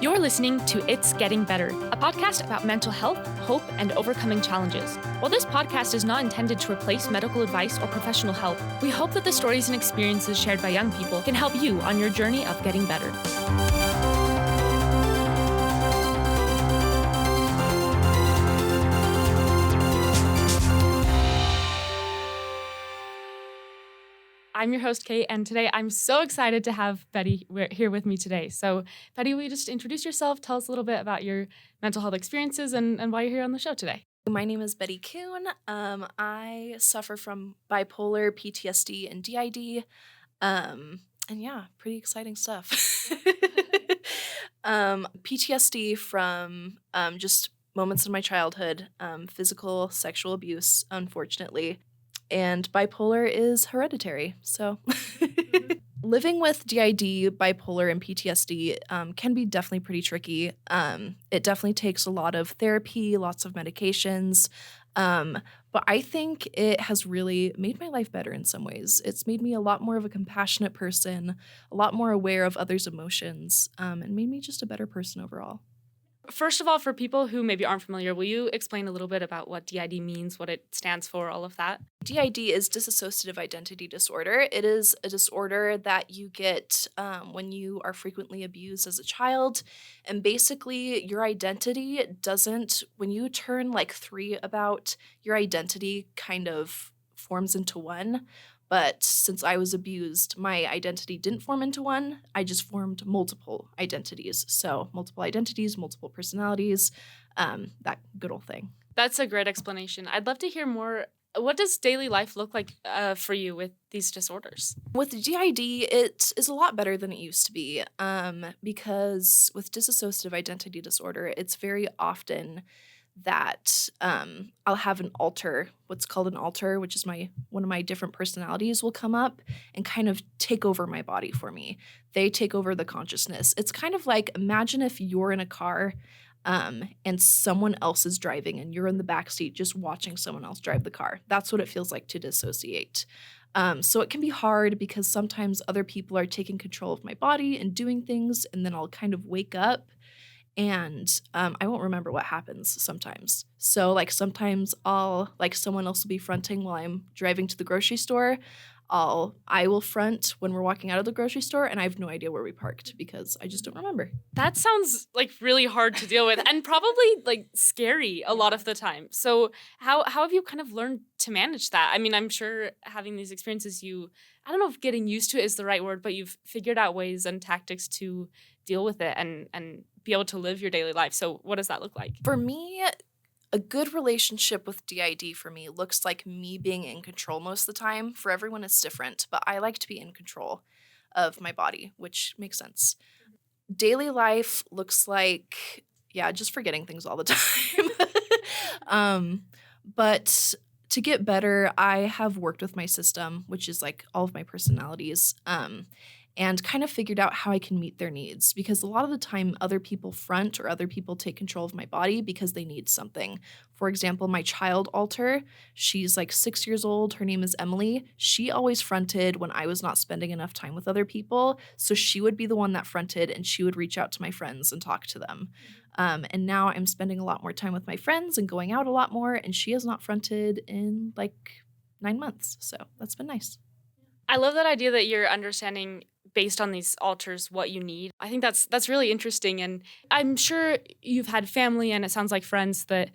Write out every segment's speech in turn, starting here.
You're listening to It's Getting Better, a podcast about mental health, hope, and overcoming challenges. While this podcast is not intended to replace medical advice or professional help, we hope that the stories and experiences shared by young people can help you on your journey of getting better. I'm your host, Kate, and today I'm so excited to have Betty here with me today. So, Betty, will you just introduce yourself, tell us a little bit about your mental health experiences and why you're here on the show today? My name is Betty Kuhn. I suffer from bipolar, PTSD, and DID. And yeah, pretty exciting stuff. PTSD from just moments in my childhood, physical, sexual abuse, unfortunately. And bipolar is hereditary. So living with DID, bipolar, and PTSD can be definitely pretty tricky. It definitely takes a lot of therapy, lots of medications. But I think it has really made my life better in some ways. It's made me a lot more of a compassionate person, a lot more aware of others' emotions, and made me just a better person overall. First of all, for people who maybe aren't familiar, will you explain a little bit about what DID means, what it stands for, all of that? DID is dissociative identity disorder. It is a disorder that you get when you are frequently abused as a child. And basically, your identity doesn't, when you turn like 3 about, your identity kind of forms into one. But since I was abused, my identity didn't form into one. I just formed multiple identities. So multiple identities, multiple personalities, that good old thing. That's a great explanation. I'd love to hear more. What does daily life look like for you with these disorders? With DID, it is a lot better than it used to be because with dissociative identity disorder, it's very often that I'll have an alter, what's called an alter, which is one of my different personalities will come up and kind of take over my body for me. They take over the consciousness. It's kind of like, imagine if you're in a car and someone else is driving and you're in the backseat just watching someone else drive the car. That's what it feels like to dissociate. So it can be hard because sometimes other people are taking control of my body and doing things, and then I'll kind of wake up and I won't remember what happens sometimes. So like sometimes someone else will be fronting while I'm driving to the grocery store. I will front when we're walking out of the grocery store, and I have no idea where we parked because I just don't remember. That sounds like really hard to deal with and probably like scary a lot of the time. So how have you kind of learned to manage that? I mean, I'm sure having these experiences, I don't know if getting used to it is the right word, but you've figured out ways and tactics to deal with it and be able to live your daily life. So what does that look like? For me, a good relationship with DID for me looks like me being in control most of the time. For everyone, it's different, but I like to be in control of my body, which makes sense. Daily life looks like, just forgetting things all the time. But to get better, I have worked with my system, which is like all of my personalities, and kind of figured out how I can meet their needs, because a lot of the time other people front or other people take control of my body because they need something. For example, my child alter, she's like 6 years old. Her name is Emily. She always fronted when I was not spending enough time with other people. So she would be the one that fronted, and she would reach out to my friends and talk to them. And now I'm spending a lot more time with my friends and going out a lot more, and she has not fronted in like 9 months. So that's been nice. I love that idea that you're understanding based on these alters what you need. I think that's really interesting. And I'm sure you've had family, and it sounds like friends that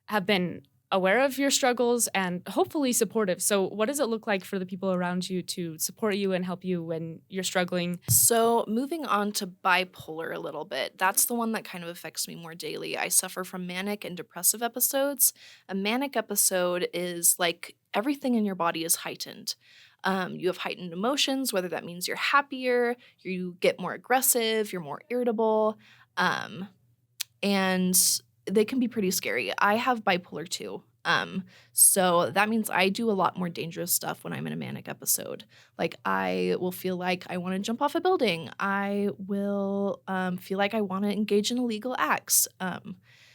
have been aware of your struggles and hopefully supportive. So what does it look like for the people around you to support you and help you when you're struggling? So moving on to bipolar a little bit, that's the one that kind of affects me more daily. I suffer from manic and depressive episodes. A manic episode is like everything in your body is heightened. You have heightened emotions, whether that means you're happier, you get more aggressive, you're more irritable, and they can be pretty scary. I have bipolar too. So that means I do a lot more dangerous stuff when I'm in a manic episode. Like I will feel like I want to jump off a building. I will feel like I want to engage in illegal acts.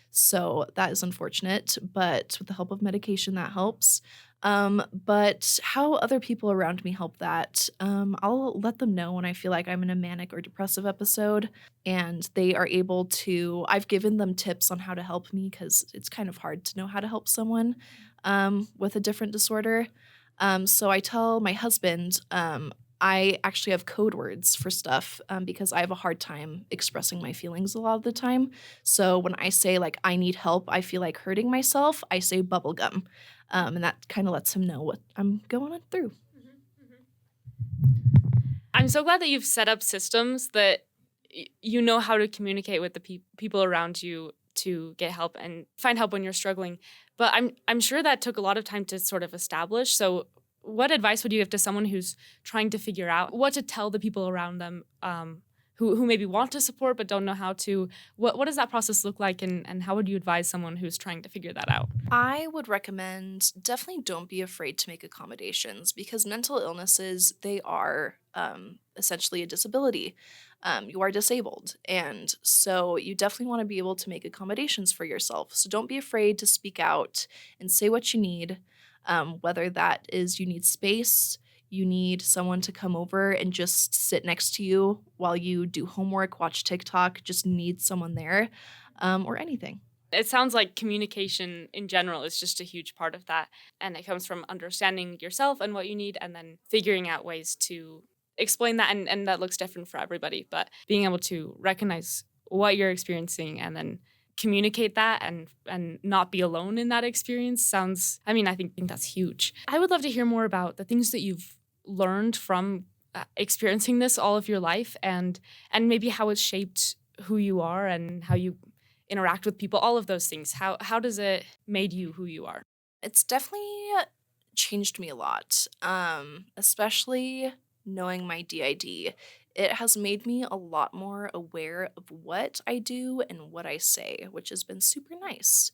So that is unfortunate, but with the help of medication, that helps. But how other people around me help that, I'll let them know when I feel like I'm in a manic or depressive episode, and they are able to. I've given them tips on how to help me because it's kind of hard to know how to help someone with a different disorder. So I tell my husband, I actually have code words for stuff because I have a hard time expressing my feelings a lot of the time. So when I say, like, I need help, I feel like hurting myself, I say bubblegum. And that kind of lets him know what I'm going on through. I'm so glad that you've set up systems that you know how to communicate with the people around you to get help and find help when you're struggling. But I'm sure that took a lot of time to sort of establish. So, what advice would you give to someone who's trying to figure out what to tell the people around them, who maybe want to support but don't know how to? What does that process look like, and how would you advise someone who's trying to figure that out? I would recommend definitely don't be afraid to make accommodations because mental illnesses, they are essentially a disability. You are disabled. And so you definitely want to be able to make accommodations for yourself. So don't be afraid to speak out and say what you need, whether that is you need space, you need someone to come over and just sit next to you while you do homework, watch TikTok, just need someone there, or anything. It sounds like communication in general is just a huge part of that. And it comes from understanding yourself and what you need, and then figuring out ways to explain that. And that looks different for everybody. But being able to recognize what you're experiencing and then communicate that and not be alone in that experience sounds, I mean, I think that's huge. I would love to hear more about the things that you've learned from experiencing this all of your life, and maybe how it's shaped who you are and how you interact with people, all of those things. How does it made you who you are? It's definitely changed me a lot, especially knowing my DID. It has made me a lot more aware of what I do and what I say, which has been super nice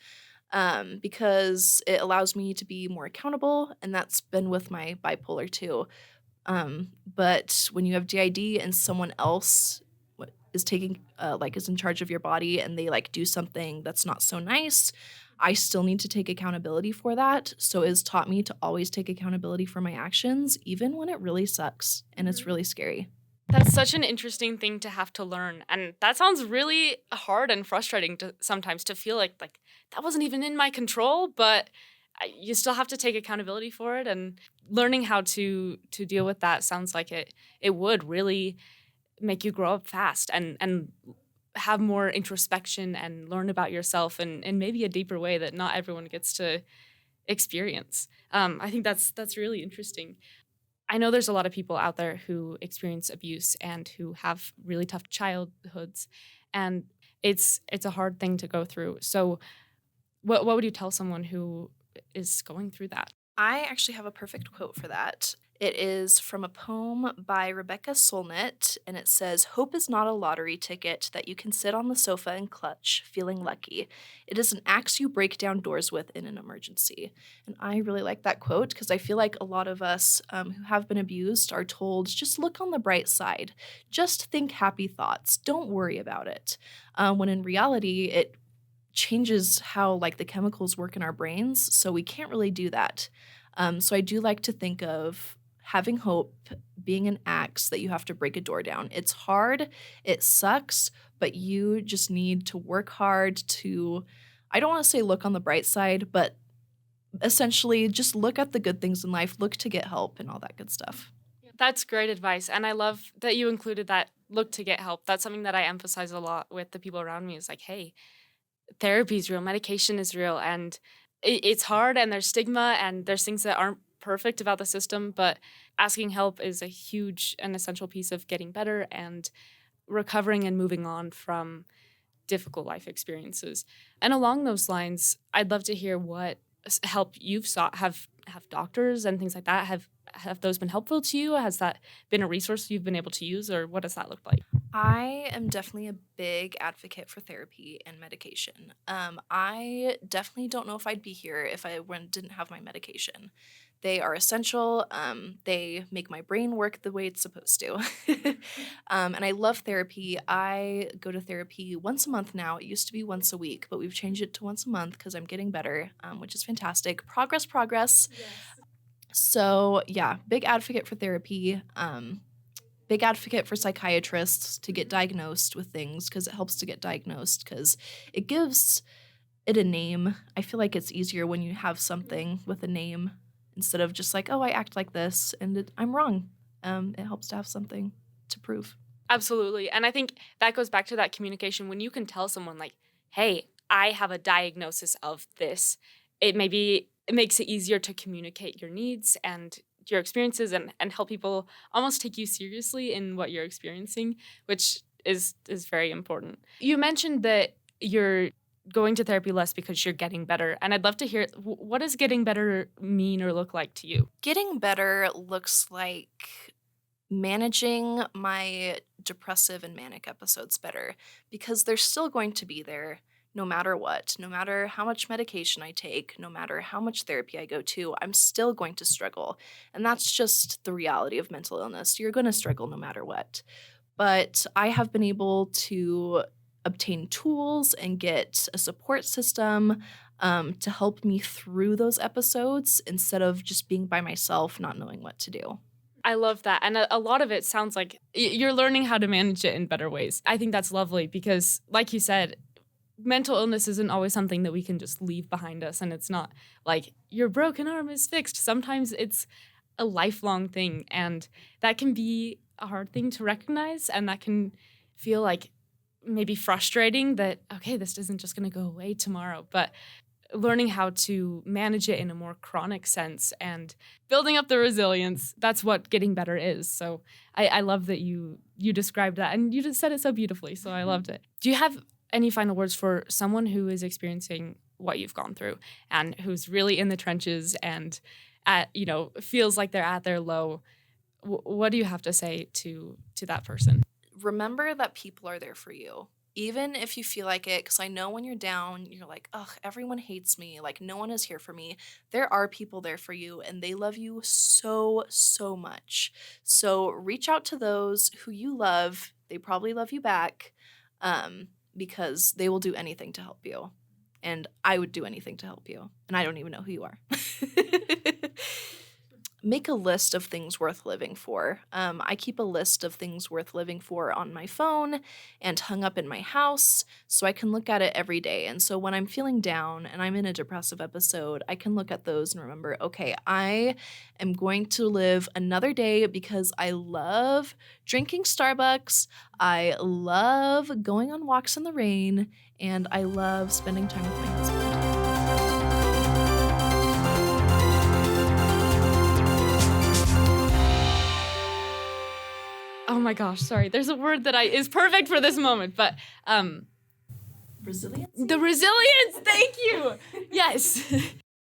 because it allows me to be more accountable, and that's been with my bipolar too. But when you have DID and someone else is taking like is in charge of your body and they like do something that's not so nice, I still need to take accountability for that. So it's taught me to always take accountability for my actions, even when it really sucks and it's really scary. That's such an interesting thing to have to learn, and that sounds really hard and frustrating to sometimes to feel like that wasn't even in my control, but you still have to take accountability for it. And learning how to deal with that sounds like it would really make you grow up fast and have more introspection and learn about yourself in maybe a deeper way that not everyone gets to experience. I think that's really interesting. I know there's a lot of people out there who experience abuse and who have really tough childhoods, and it's a hard thing to go through. So, what would you tell someone who is going through that? I actually have a perfect quote for that. It is from a poem by Rebecca Solnit, and it says, "Hope is not a lottery ticket that you can sit on the sofa and clutch, feeling lucky. It is an axe you break down doors with in an emergency." And I really like that quote because I feel like a lot of us who have been abused are told, just look on the bright side, just think happy thoughts, don't worry about it. When in reality, it changes how like the chemicals work in our brains, so we can't really do that. So I do like to think of having hope being an axe that you have to break a door down. It's hard, it sucks, but you just need to work hard to, I don't want to say look on the bright side, but essentially just look at the good things in life, look to get help and all that good stuff. That's great advice, and I love that you included that look to get help. That's something that I emphasize a lot with the people around me. Is like, hey, therapy is real, medication is real, and it's hard, and there's stigma, and there's things that aren't perfect about the system, but asking help is a huge and essential piece of getting better and recovering and moving on from difficult life experiences. And along those lines, I'd love to hear what help you've sought. Have doctors and things like that, have those been helpful to you? Has that been a resource you've been able to use, or what does that look like? I am definitely a big advocate for therapy and medication. I definitely don't know if I'd be here if didn't have my medication. They are essential. They make my brain work the way it's supposed to. And I love therapy. I go to therapy once a month now. It used to be once a week, but we've changed it to once a month because I'm getting better, which is fantastic. Progress, progress. So, yeah, big advocate for therapy. Big advocate for psychiatrists to get diagnosed with things because it helps to get diagnosed because it gives it a name. I feel like it's easier when you have something with a name instead of just like, oh, I act like this and I'm wrong. It helps to have something to prove. Absolutely. And I think that goes back to that communication. When you can tell someone, like, hey, I have a diagnosis of this, it makes it easier to communicate your needs and your experiences, and help people almost take you seriously in what you're experiencing, which is very important. You mentioned that you're going to therapy less because you're getting better. And I'd love to hear, what does getting better mean or look like to you? Getting better looks like managing my depressive and manic episodes better because they're still going to be there no matter what, no matter how much medication I take, no matter how much therapy I go to, I'm still going to struggle. And that's just the reality of mental illness. You're going to struggle no matter what. But I have been able to obtain tools and get a support system to help me through those episodes instead of just being by myself, not knowing what to do. I love that. And a lot of it sounds like you're learning how to manage it in better ways. I think that's lovely because, like you said, mental illness isn't always something that we can just leave behind us. And it's not like your broken arm is fixed. Sometimes it's a lifelong thing. And that can be a hard thing to recognize. And that can feel like maybe frustrating that, okay, this isn't just going to go away tomorrow. But learning how to manage it in a more chronic sense and building up the resilience, that's what getting better is. So I love that you described that, and you just said it so beautifully, so I loved it. Do you have any final words for someone who is experiencing what you've gone through and who's really in the trenches and feels like they're at their low? What do you have to say to that person? Remember that people are there for you. Even if you feel like it, because I know when you're down, you're like, ugh, everyone hates me. Like, no one is here for me. There are people there for you, and they love you so, so much. So reach out to those who you love. They probably love you back because they will do anything to help you. And I would do anything to help you. And I don't even know who you are. Make a list of things worth living for. I keep a list of things worth living for on my phone and hung up in my house so I can look at it every day. And so when I'm feeling down and I'm in a depressive episode, I can look at those and remember, okay, I am going to live another day because I love drinking Starbucks, I love going on walks in the rain, and I love spending time with my husband. Oh my gosh, sorry. There's a word that is perfect for this moment, but Resilience? the resilience, thank you. Yes.